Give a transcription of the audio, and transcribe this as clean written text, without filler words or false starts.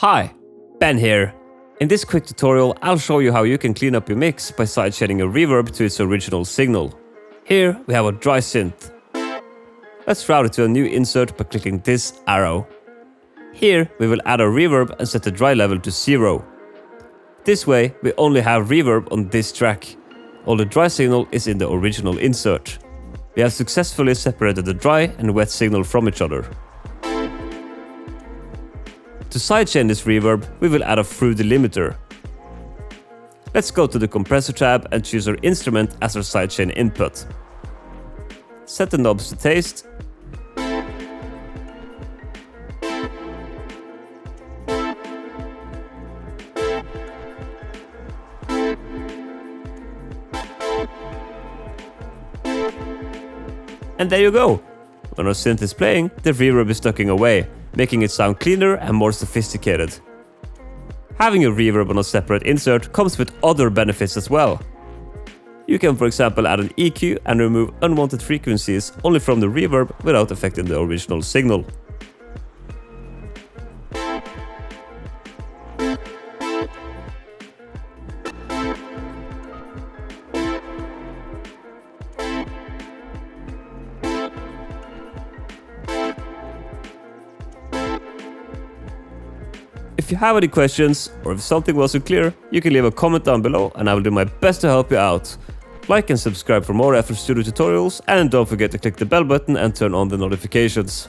Hi, Ben here. In this quick tutorial, I'll show you how you can clean up your mix by sidechaining a reverb to its original signal. Here we have a dry synth. Let's route it to a new insert by clicking this arrow. Here we will add a reverb and set the dry level to 0. This way we only have reverb on this track. All the dry signal is in the original insert. We have successfully separated the dry and wet signal from each other. To sidechain this reverb, we will add a through delimiter. Let's go to the compressor tab and choose our instrument as our sidechain input. Set the knobs to taste. And there you go! When our synth is playing, the reverb is ducking away, making it sound cleaner and more sophisticated. Having a reverb on a separate insert comes with other benefits as well. You can, for example, add an EQ and remove unwanted frequencies only from the reverb without affecting the original signal. If you have any questions, or if something wasn't clear, you can leave a comment down below and I will do my best to help you out. Like and subscribe for more FL Studio tutorials, and don't forget to click the bell button and turn on the notifications.